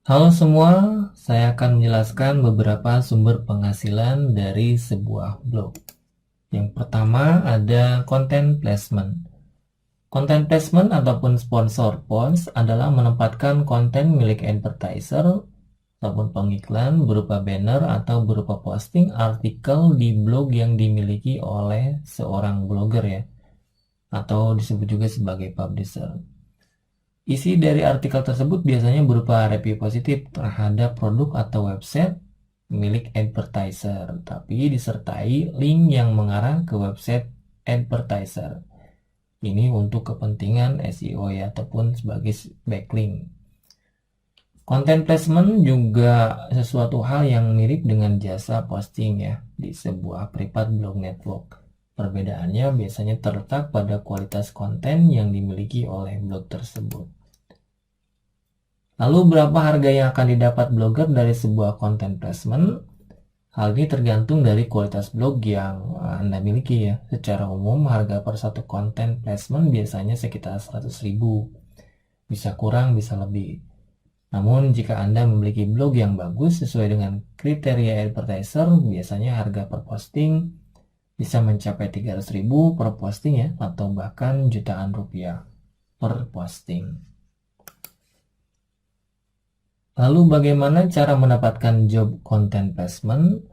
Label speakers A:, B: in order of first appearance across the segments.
A: Halo semua, saya akan menjelaskan beberapa sumber penghasilan dari sebuah blog. Yang pertama ada content placement. Content placement ataupun sponsor post adalah menempatkan konten milik advertiser ataupun pengiklan berupa banner atau berupa posting artikel di blog yang dimiliki oleh seorang blogger ya, atau disebut juga sebagai publisher. Isi dari artikel tersebut biasanya berupa review positif terhadap produk atau website milik advertiser, tapi disertai link yang mengarah ke website advertiser. Ini untuk kepentingan SEO ya, ataupun sebagai backlink. Content placement juga sesuatu hal yang mirip dengan jasa posting ya di sebuah private blog network. Perbedaannya biasanya terletak pada kualitas konten yang dimiliki oleh blog tersebut. Lalu berapa harga yang akan didapat blogger dari sebuah content placement? Hal ini tergantung dari kualitas blog yang Anda miliki ya. Secara umum harga per satu content placement biasanya sekitar 100.000. Bisa kurang, bisa lebih. Namun jika Anda memiliki blog yang bagus sesuai dengan kriteria advertiser, biasanya harga per posting bisa mencapai 300.000 per posting ya, atau bahkan jutaan rupiah per posting. Lalu bagaimana cara mendapatkan job content placement?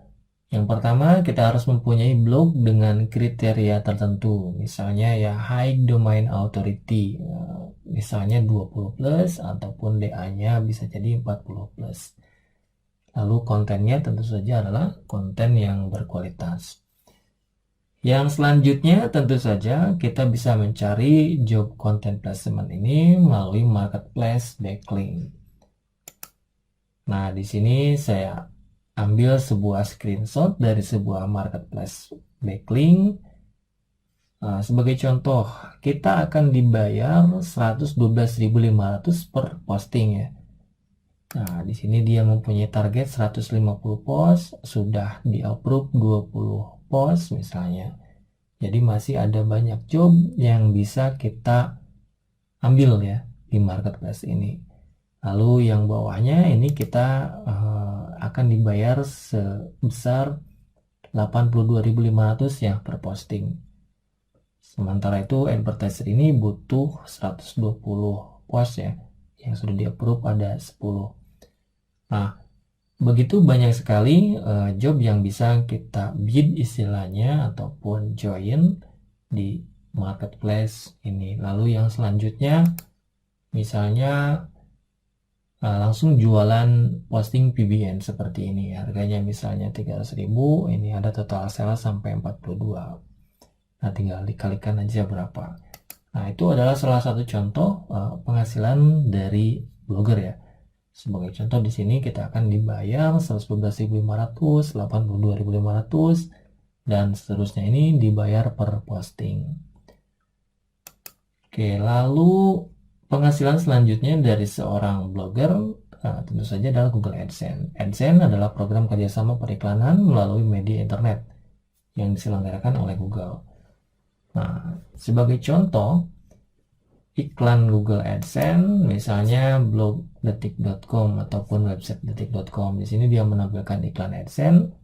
A: Yang pertama, kita harus mempunyai blog dengan kriteria tertentu. Misalnya ya high domain authority, misalnya 20 plus ataupun DA-nya bisa jadi 40 plus. Lalu kontennya tentu saja adalah konten yang berkualitas. Yang selanjutnya tentu saja kita bisa mencari job content placement ini melalui marketplace backlink. Nah, di sini saya ambil sebuah screenshot dari sebuah marketplace backlink. Sebagai contoh, kita akan dibayar 112.500 per posting ya. Nah, di sini dia mempunyai target 150 post, sudah di-approve 20 post misalnya. Jadi masih ada banyak job yang bisa kita ambil ya di marketplace ini. Lalu yang bawahnya ini kita akan dibayar sebesar 82.500 ya per posting. Sementara itu advertiser ini butuh 120 post ya yang sudah di-approve ada 10. Nah, begitu banyak sekali job yang bisa kita bid istilahnya ataupun join di marketplace ini. Lalu yang selanjutnya misalnya langsung jualan posting PBN seperti ini. Harganya misalnya 300.000, ini ada total sales sampai 42. Nah, tinggal dikalikan aja berapa. Nah, itu adalah salah satu contoh penghasilan dari blogger ya. Sebagai contoh di sini kita akan dibayar 112.500, 82.500 dan seterusnya, ini dibayar per posting. Oke, lalu penghasilan selanjutnya dari seorang blogger tentu saja adalah Google AdSense. AdSense adalah program kerjasama periklanan melalui media internet yang diselenggarakan oleh Google. Nah, sebagai contoh iklan Google AdSense, misalnya blog detik.com ataupun website detik.com. Di sini dia menampilkan iklan AdSense.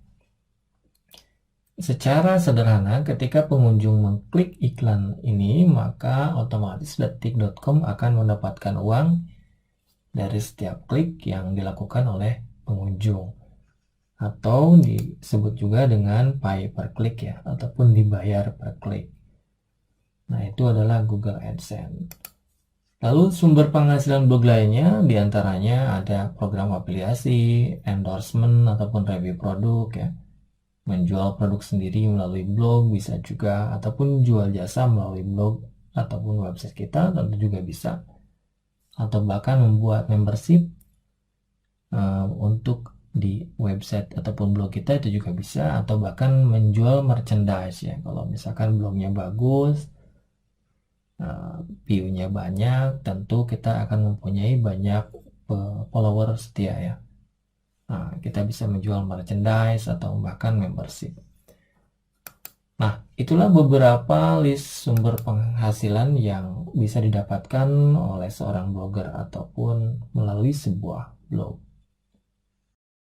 A: Secara sederhana, ketika pengunjung mengklik iklan ini, maka otomatis detik.com akan mendapatkan uang dari setiap klik yang dilakukan oleh pengunjung. Atau disebut juga dengan pay per click ya, ataupun dibayar per klik. Nah, itu adalah Google AdSense. Lalu sumber penghasilan blog lainnya diantaranya ada program afiliasi, endorsement ataupun review produk ya. Menjual produk sendiri melalui blog bisa juga, ataupun jual jasa melalui blog ataupun website kita tentu juga bisa. Atau bahkan membuat membership untuk di website ataupun blog kita itu juga bisa, atau bahkan menjual merchandise ya. Kalau misalkan blognya bagus, view-nya banyak, tentu kita akan mempunyai banyak follower setia ya. Nah, kita bisa menjual merchandise atau bahkan membership. Nah, itulah beberapa list sumber penghasilan yang bisa didapatkan oleh seorang blogger ataupun melalui sebuah blog.